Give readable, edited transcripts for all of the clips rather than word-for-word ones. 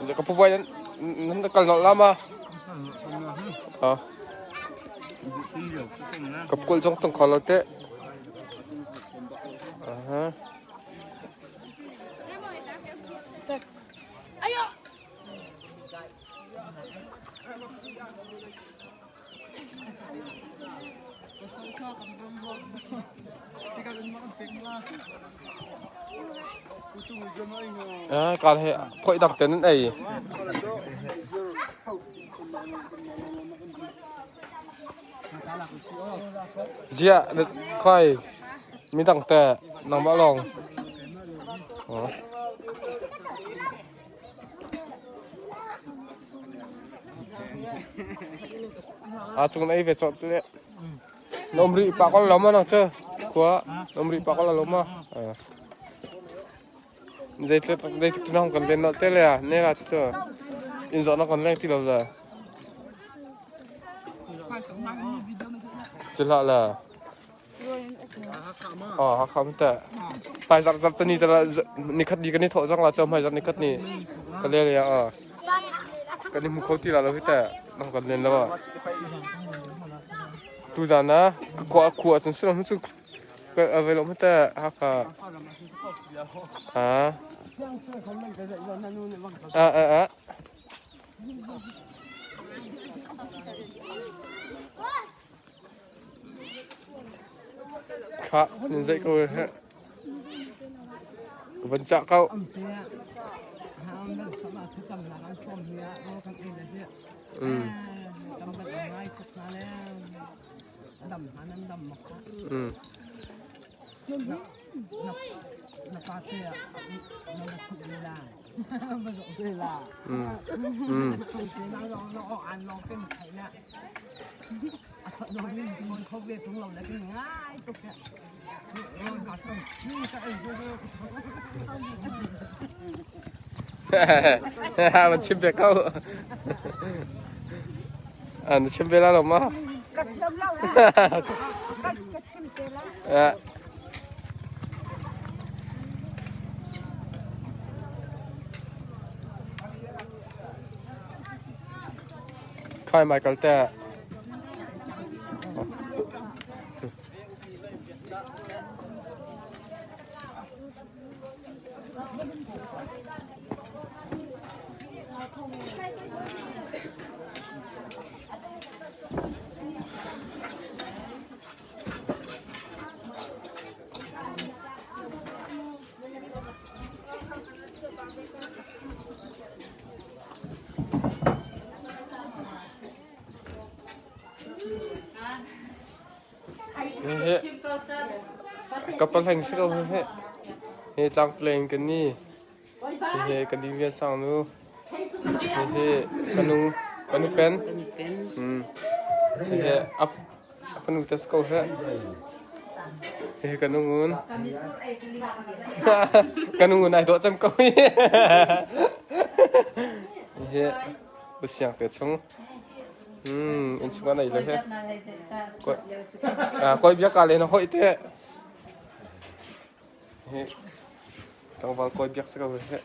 giờ có phụ bay nó cần lọ lắm à cặp cột trong tầng khó lắm thế còn hệ hội đọc tên này dịa được coi mình đọc tệ nòng bão lòng chúng này về chọn chứ đấy nôm rị bạc con lắm mà nó chưa quá nôm rị bạc con là lắm mà dây nó không cần lên nọ tê à nên là chưa in rõ nó còn lên thì đâu rồi xin lỗi là không tệ phải giặt tên này là nikat đi cái này thọ rằng là cho mày giặt nikat này cái này là cái này một khâu thì là nó tệ nó còn lên đâu à tu già na có khua chân sườn không cái ở về lỗ mất tệ khá nên dậy câu hết vẫn chạm câu mình chim về câu nó chim về là lắm mà khai mai cái tệ kapal hành sức không hết hệ trang plane cái ní hệ cái đi về sau nữa hệ cái nu pen hệ phần utas câu hết hệ cái nu ngun cái nu ngun này độ trăm câu hệ bớt sáng cái chung in chung nàyเลยhết coi biết cả lên nó hội thế tao vào coi biết sao hết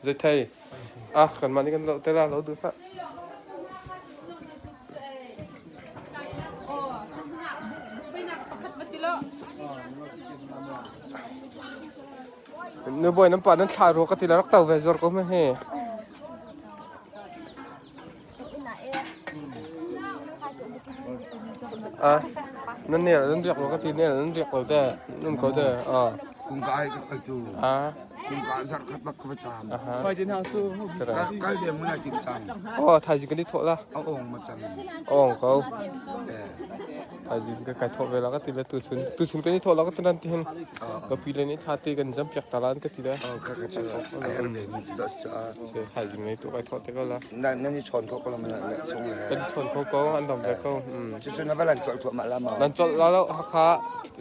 dây thầy cần mà đi cần lẩu tê la lẩu được ạ nếu bồi nắm bọt nó xài rồi cái thì là nó tàu về rồi có mấy hè nó nè nó riệng rồi cái thì nè nó riệng rồi thế nó có thế cũng cái chú cũng cái rất khát bạc cái chạm phải đến hàng xu cái điểm mới là chính xác thay gì cái đi thổ ra ông mà chẳng có thay gì cái thổ về là cái thì là từ xuống cái đi thổ là cái thìนั่นที่ก็พี่เลยนี่ชาติกันจำเปียกตาลานก็ทีละcái em này mình chỉ đó thay gìไม่ตัวไปทอดแต่ก็ละนั่นนี่ชนเขาก็ละมันแหละส่งเลยเป็นชนเขาก็อันดับแรกก็จะชนแล้วเป็นหลังจอดถั่วมาละมั้งหลังจอดแล้วหักขา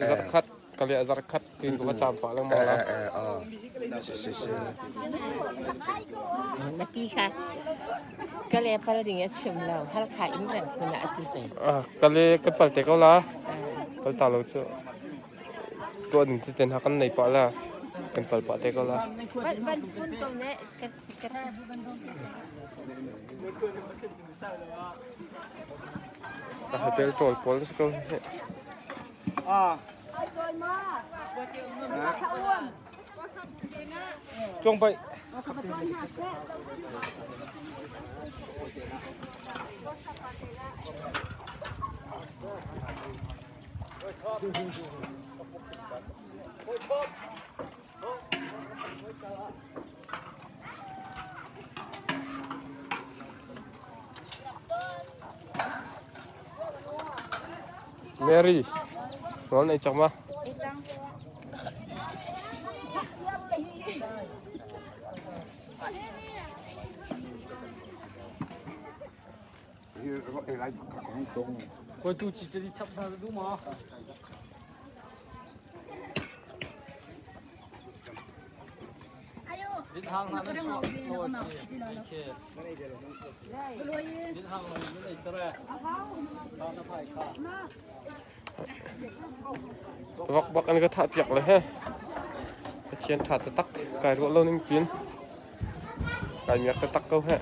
จัดคัด kali azar kat pin ko campak lang mo la napi ka kali pala ding ya chimlaw hal kha imran kuna ati pe kali kapal te ko la kal ta lo chu to ning ti ten ha kan nei pa la kan pal pa te ko la ban phun tong ne ka ha tel tol pol ko chung bay Mary, nói này chồng mà. Ôi tôi chỉ đi chậm thôi đúng không? Đến hàng là nó xuống rồi. Đến hàng là nó lấy tờ. Đó nó phải cả. Bọc anh cái thả piakเลยha. Cái chiên thả tự tắc cài gỗ lâu ninh pin. Cài miếng tự tắc câu ha.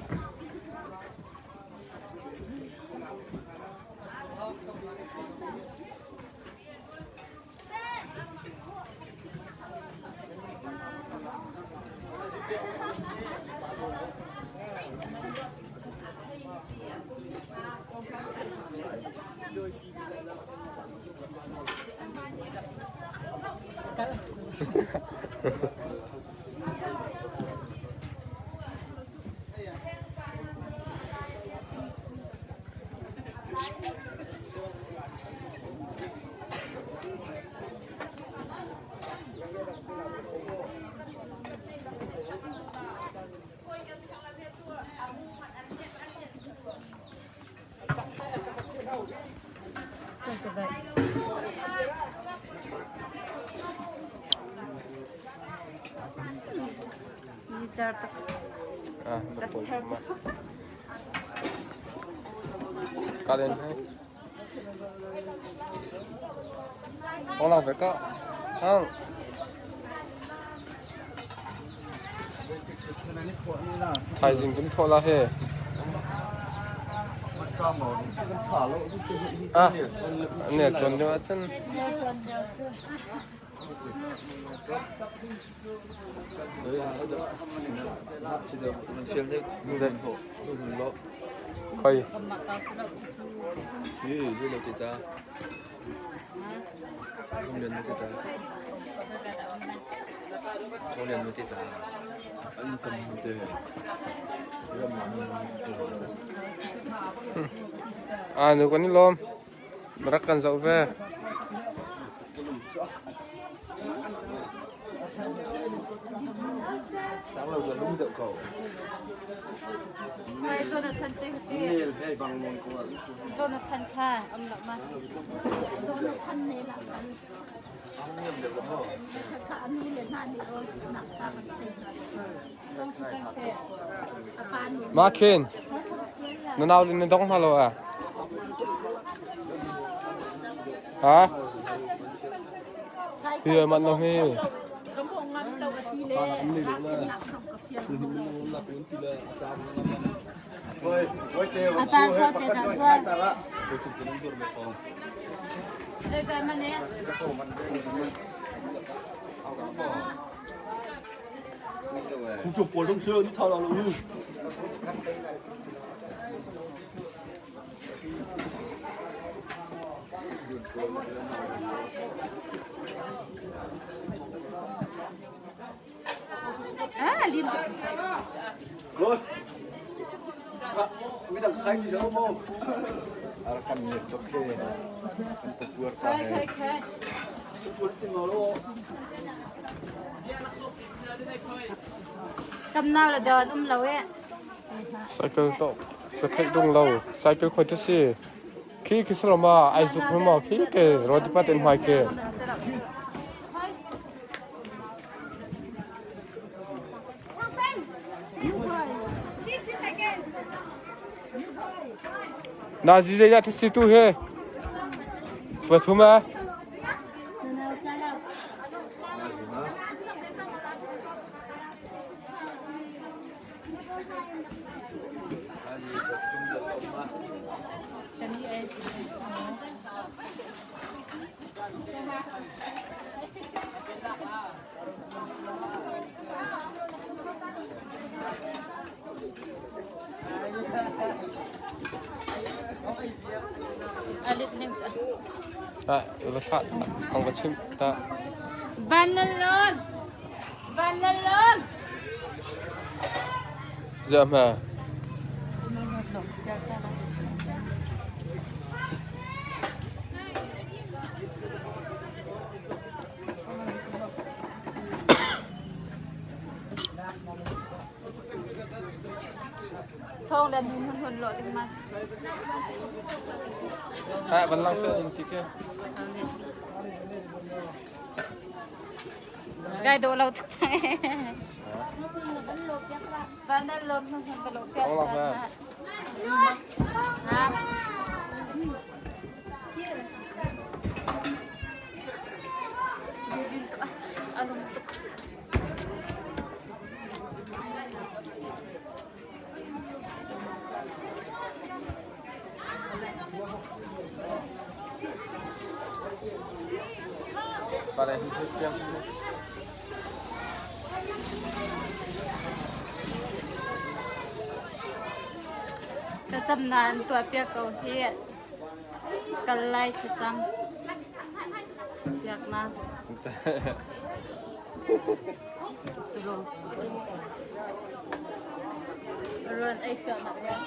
Betul. Kalian hai. Orang mereka, hang. Hai jing cũng thoa la he. Nè chuẩn cho chân. Khơi. Nếu có ní lom, mà cần dậu về. Sáng lâu giờ đúng tượng cầu. Jonathan teh Hey bang mon ko. Jonathan kha am lak ma Jonathan ne la kan kha am ni le na ni ro nak sa kan te Long chukan te apan ni Mà khen, nó nào lên đóng malo à? Hả? Here mà nó he. kampung ngam lo ati le asin lak không ka pian Ajar cho te da suar Đây cái mà nè Không chụp của đông xưa đi thao đâu luôn. liên tục Rồi. Bây giờ khai thì đâu mô. Akan nyetok ke. Untuk buat khai Tầm nào là đòn lâu ấy Cycle to, cái thấy đông lâu, cycle khỏi thế gì? Khi cái sao mà ai giúp mà khi cái rồi đi bắt điện thoại kia. Na gì vậy thì xí tu he. Bật thùng à? Alit neng sa. À, nó sát, ông vật chim ta. Banalon. Banalon. Giờ mà. Thong dan hun lo ting ma. À, vẫn lăng sợ gì kia. Gai do lo tak. Banalon hun lo piak. Ông lăng ra. Ha. Alum tuk. Bà này thì kia. Sa samnan tuahpiak ko hiat. Kalay sa sam. Piak na. Terus. Run ay chọn nak ya.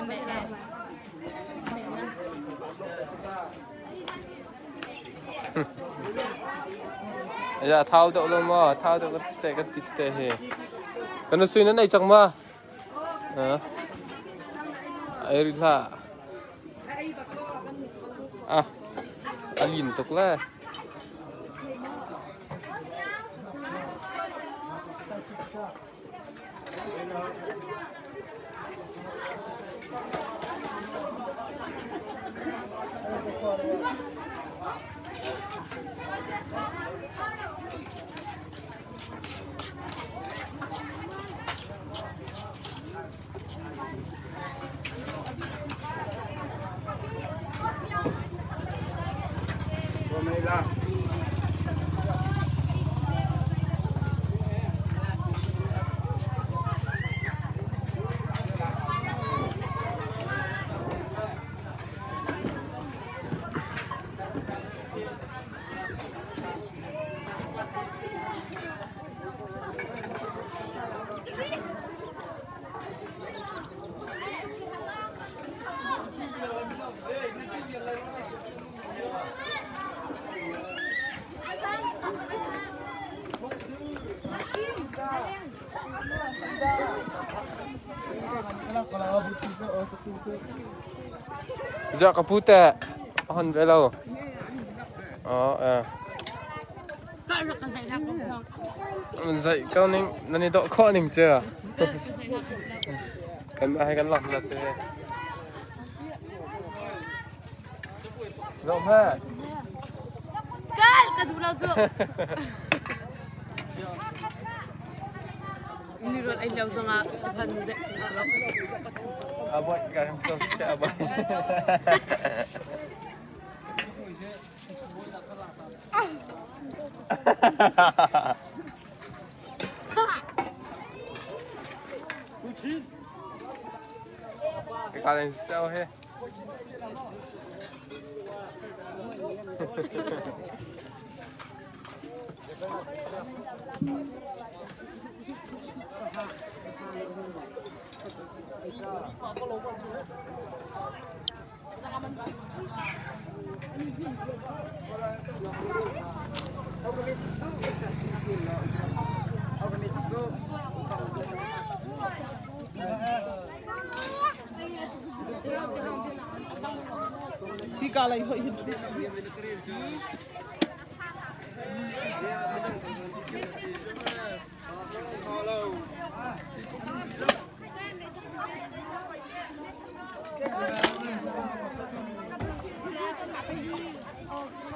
Mẹ này. Mẹ này. Dạ thao đậu luôn mà, thao đậu cái tê hè. Cái nó suy nó này chẳng mà. Hả? Ai là. À, alin tục là. Dạ cái bút tệ hòn về lâu à dậy câu nín nên độ khó nín chưa cần hai cần lọc là chưa rộng ha Kal ka tu lao zo. Ni ron ay lao zanga han ze. Aboy kan stop kita aboy cái con này sao hết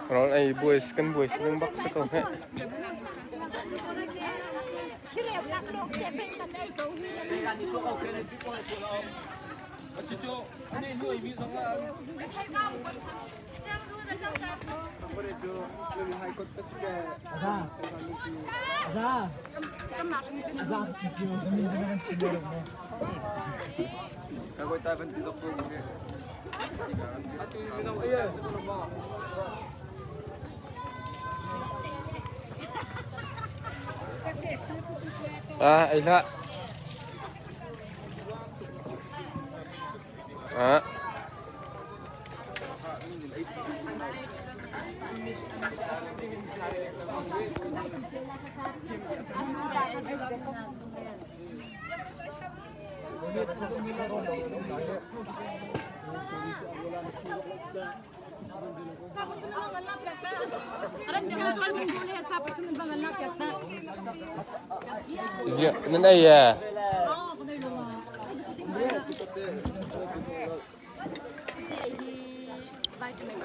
Rồi ai boys kan bak sa ko he. Ai la. Iya, nan ai ya.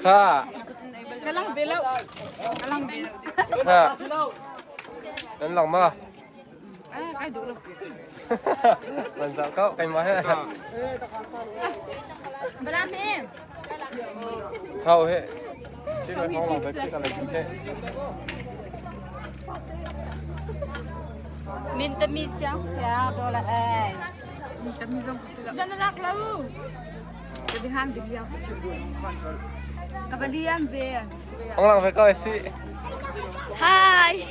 Kha. Kalang belaw. Kha. Nan lòng mà. Cái đủ luôn. Mình sợ cậu cái mà hết. Bala men. Thâu hết. Chứ là không lòng phải cái là gì thế. Mình tâm mi sáng sáng đó là ai. Mình tâm mi dong. Jangan nak lau. Jadi hang dia. Kembalian be. Không lòng phải coi xị. Hai.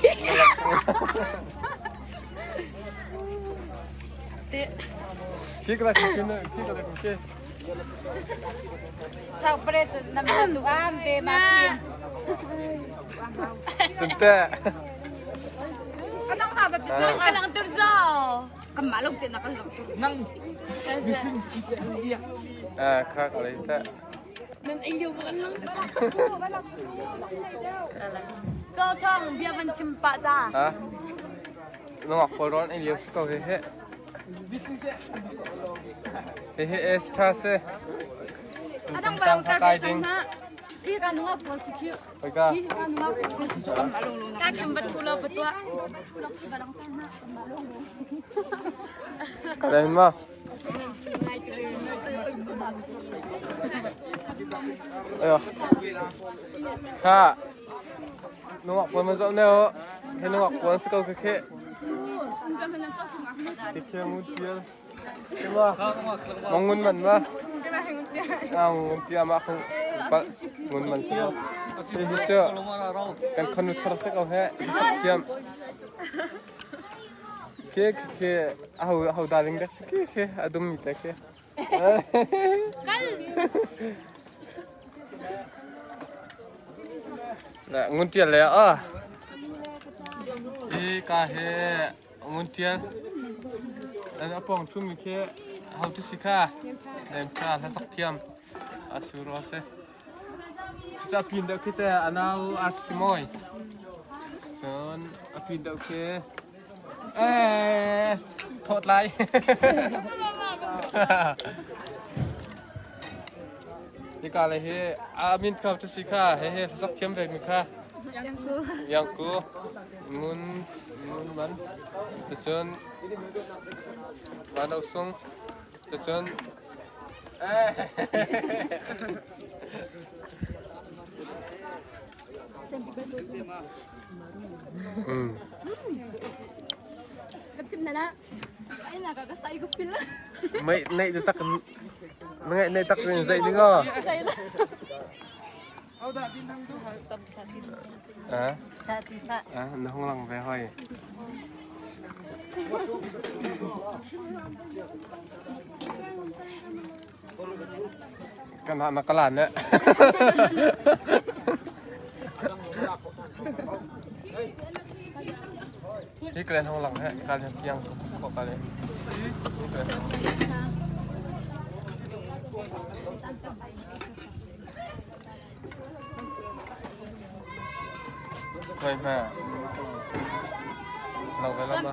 Khi cái là cái nữa, khi cái là cái. Thằng Pret nằm trong tủ ăn về mà Xin tệ. Kadang sabat itu kadang terzau. Kemaluk tidak nak nang. Khác lấy tệ. Nang iyo balang. Kau thong biar mencempak za. Hả? Nó ngọc phơi rón anh liều câu thế hết. Thế hết extra se. Kadang balang sabat sana. Dia kan ngap pol kiki. Baiklah. Dia kan ngap pol kiki kan malung lu. Kaki betul betul. Betul balang tanah malung lu. Đây mà. Ayo. Kha. Nó ngọc phơi mà dọn nêu. Thế nó ngọc cuốn câu cái khệ. Cái kia ngut kia. Thế mà. Mong ngun mình mà. Ngun kia mà không. Ngun mình kia. Thế hết chưa? Cần khăn nút thở sức câu hết. Sắp chiêm. Kia hầu darling dah kia adum ni tak kia. Nah nguntian le ah. Kahe nguntian. Dan apa orang tu mikir how to sika. Dan kan hasak tiam asurose. Kita pindah kita anau arsimoi. Son pindah ke. Thốt lại. Đi cả lại he, min khâu cho xí kha, he sắp chiếm về mình kha. Yang ku, ngun bắn, từ trên, bắn đầu sung, từ trên. Kecim nala. Ay nakakasay ko pila. May naitak naitak yung dậy đứng à? Nó không lòng về hồi. kan anak kalan ya. Ini kalian ulang ya, kalian yang kok kalian. Baik, Pak. Lâu cái lắm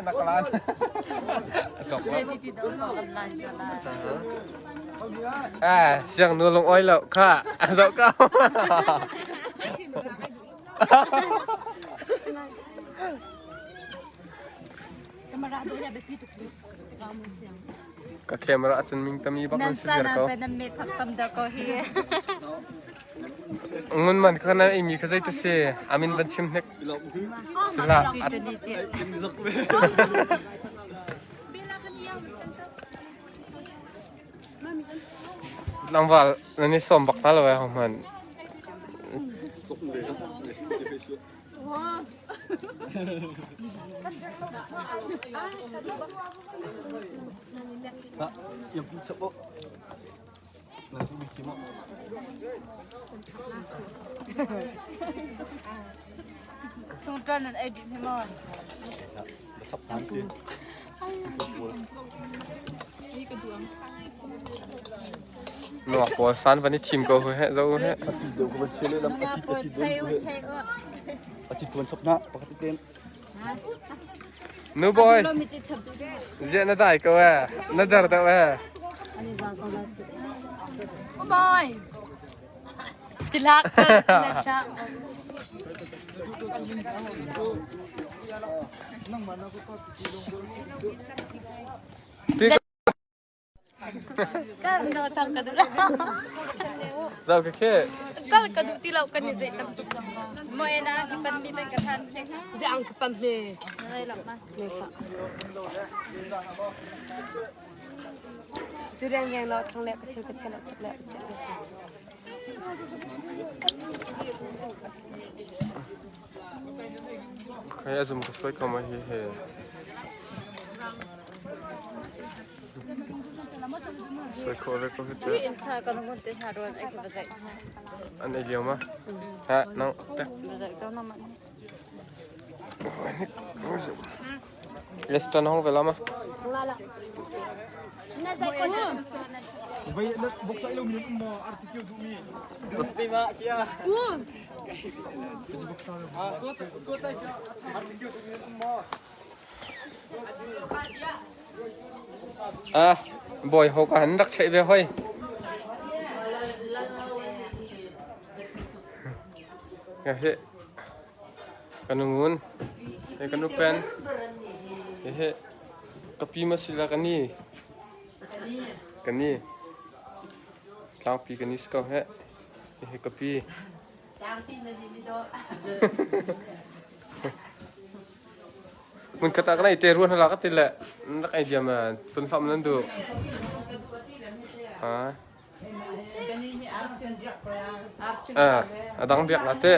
nakalaan. Độc lắm. Siyang nulong oil lậu ka. Dẫu cao. Ka camera asan ming tami bak ng silver ko. Ngun man kana imi ka zai to se amin ban sim nek sila at lamwal nani som bak na lawa man yang pizza po. Nanti bikin mo. Sundan dan edit ni mon. Besok nanti. no ko san van ni team ko he zo he Atido ko ban sile lam atido. Atido ko sok na pakatin. no boy je na dai ko wa na dar da wa Boy. Tlacamnak. Kan datang ke dulu. Zau ke ke Kal ka du tilaw ka ni zai tam tu. Mo ena pan mi ben ka than thek. Ze ang kapam me. Nai lak ma. Jurang yang lo thang le kecil kecil kecil kecil. kaya zum ka swai ko ma hi he swai ko re ko Ni incha ka ngun te haron ai ka bazai. an ai liao ma ha nang ta Bazai ka na man. Lestan hong vela ma Bayar nak boksa ilo minum mo artikel tu mi. Terima sia. Kota artikel tu minum mo. boy ho ka han dak chei ve hoi ya he kanungun he kanu pen he kapi masila kani Kapi kani skau he kapi mun kata kana ite ruan hala katila nak ai dia man pun fam nandu adang dia late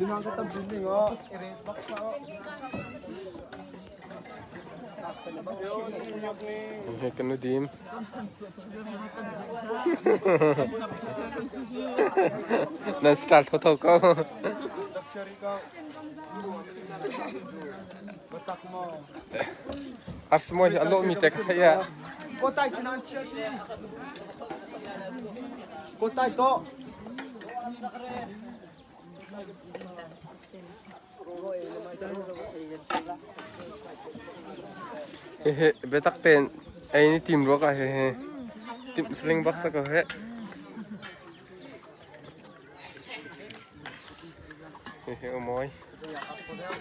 Lima kita beli ngok. he kanu dim nan start ho tho ko asmoy alo mi tek ya Kota sinan chati. Kota to. he betak ten ai ni tim ro ka he tim sling baksa ko he he omoy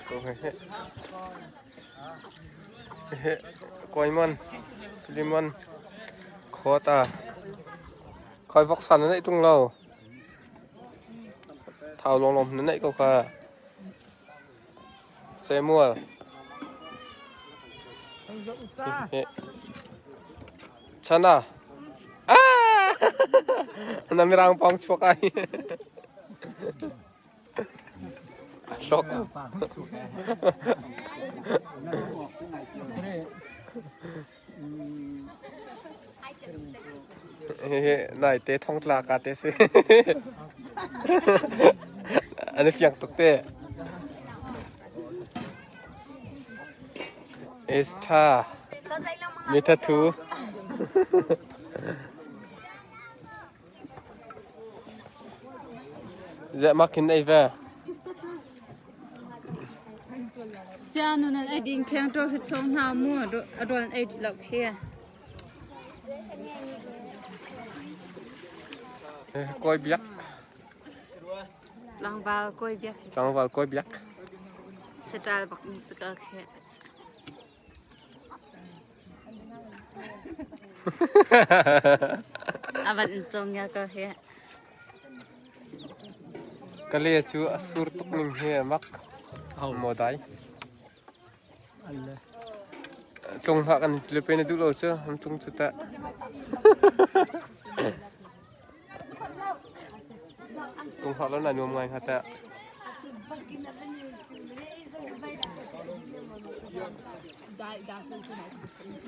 ko he koiman limon khota khoi vok san nãy Tlanglo thảo lom nãy câu kha xe mua chana namirang pang chukai sok này té thong là cả té xe anh ấy phiền tục té Esta Meta thu dạ mắc cái này về Sao nó lại đi khen cho cái chồng nào mua rồi ai đi lọc kia coi biếc lòng vào coi biếc trong vào coi biếc sẽ ra bọc mình sẽ có kia à vẫn trông nhà có kia cái này chú asur tuk mình he mắc mò đáy trông họ cần lựa bên này lâu chưa không trông chút ta trông họ lớn là nuông ngay hả ta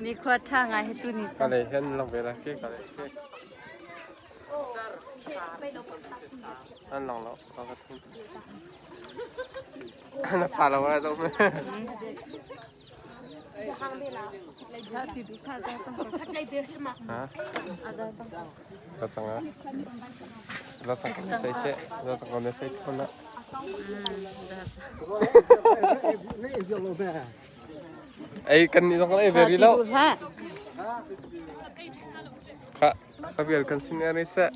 นี่ขวดทางไงให้ตัวนี้ cái này hen lòng về là cái này anh lòng nó có cái thing nó phá lâu rồi đâu màถ้าติดดูข้าจะต้องขัดใจเบี้ยใช่ไหม hả อาจจะต้อง rất chẳng á rất chẳng còn xây thế rất chẳng còn xây con đó ấy cần gì không ấy về đi lâu ฮะ ค่ะเขาเปลี่ยนกันซินเนอร์นี่แซ่